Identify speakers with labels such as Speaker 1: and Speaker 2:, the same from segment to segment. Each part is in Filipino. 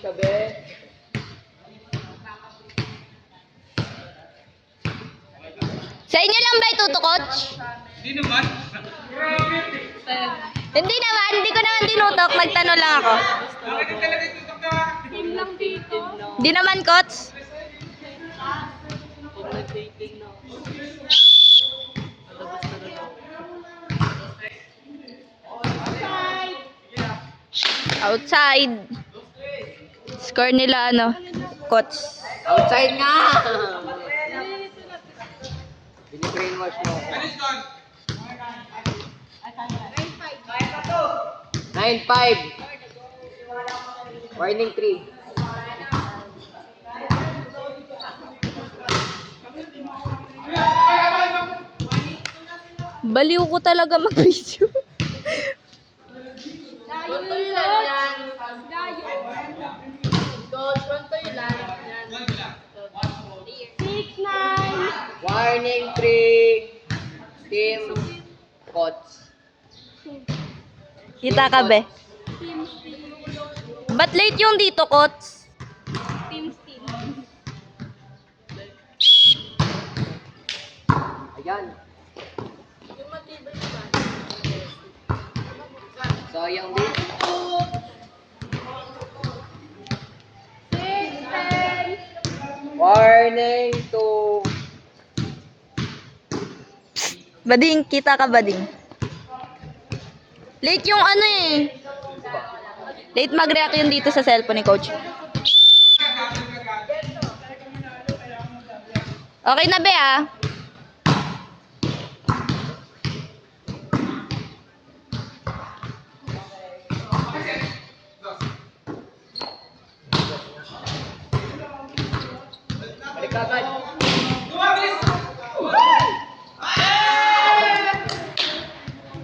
Speaker 1: tabi.
Speaker 2: Sa inyo lang ba ituto, coach?
Speaker 3: Hindi naman.
Speaker 2: Hindi naman, hindi ko naman tinutok. Nagtanong lang ako.
Speaker 3: Bakit talaga itutok ka?
Speaker 4: Team lang dito.
Speaker 2: Hindi naman, coach. Outside. Score nila ano, coach.
Speaker 1: Outside nga! Bini-brainwash mo.
Speaker 3: Finish gone.
Speaker 1: 9-5. Warning 3.
Speaker 2: Baliw ko talaga mag-video.
Speaker 1: Warning 3. Team coach.
Speaker 2: Kita ka, be? Ba't late yung dito, coach?
Speaker 4: Team.
Speaker 1: Ayan. Sayang din.
Speaker 4: 6, 10.
Speaker 1: Warning 2.
Speaker 2: Bading, kita ka, bading. Late yung ano eh. Late mag-react yun dito sa cellphone ni coach. Okay na, be, ah.
Speaker 1: Balik agad.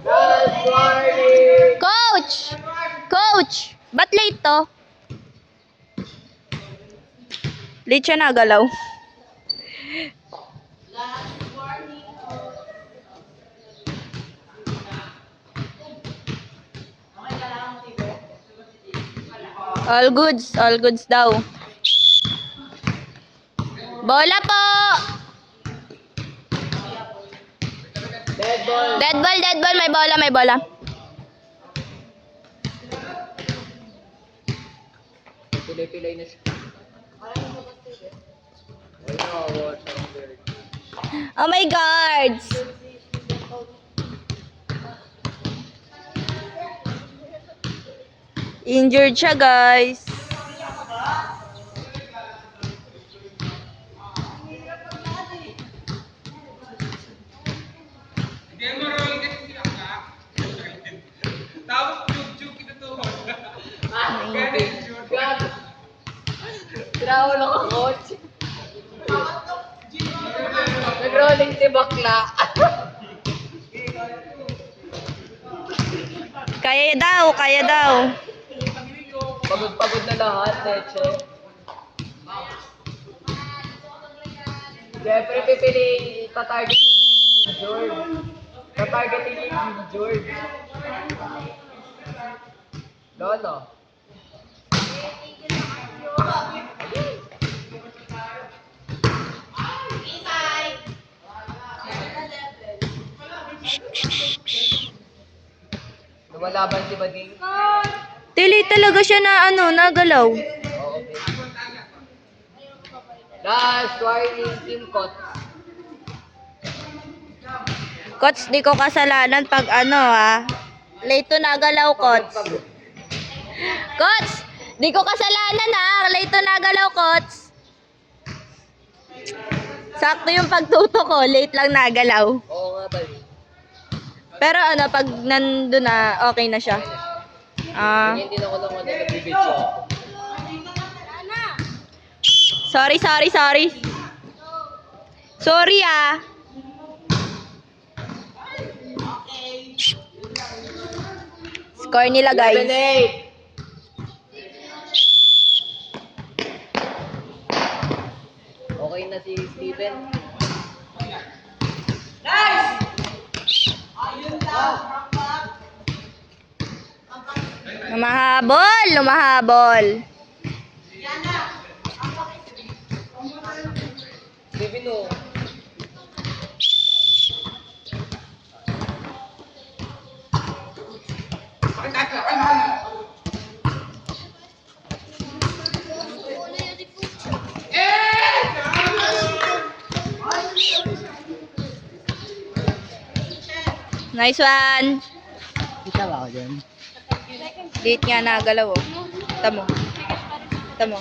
Speaker 1: Last warning.
Speaker 2: Coach! Coach! Ba't late to? Late siya nagalaw. All goods daw. Bola po!
Speaker 1: Dead ball.
Speaker 2: Dead ball, may bola.
Speaker 1: Pilay-pilay na siya. Ayun na, watch ang bird.
Speaker 2: Oh my guards! Injured siya, guys.
Speaker 3: Hindi mo rolling kasi sila ka. Tapos tube kinutuhod. Ganun shoot.
Speaker 1: Gago. Tiraw lang ang coach. Nag-rolling si bakla.
Speaker 2: Kaya daw.
Speaker 1: Pagod-pagod na lahat, Leche. Siyempre, pipili, tatarget si George. Tatargetin ni George. Lolo. Lumalaban si Bading.
Speaker 2: Tili talaga siya na nagalaw.
Speaker 1: Oo, okay. Last warning, team coach.
Speaker 2: Coach, di ko kasalanan pag late to nagalaw, coach. Coach, di ko kasalanan late to nagalaw, coach. Sakto yung pagtuto ko, late lang nagalaw.
Speaker 1: Oo nga ba?
Speaker 2: Pero pag nandun na, okay na siya.
Speaker 1: Ganyan din ako lang nagbibidyo.
Speaker 2: Sorry. Sorry, Score nila, guys.
Speaker 1: 11-8. Okay na si Steven.
Speaker 2: Lumahabol.
Speaker 1: Domino.
Speaker 2: Nice one.
Speaker 1: Kita ba ako dyan?
Speaker 2: Late nga nagalaw oh. Tamo. Tamo.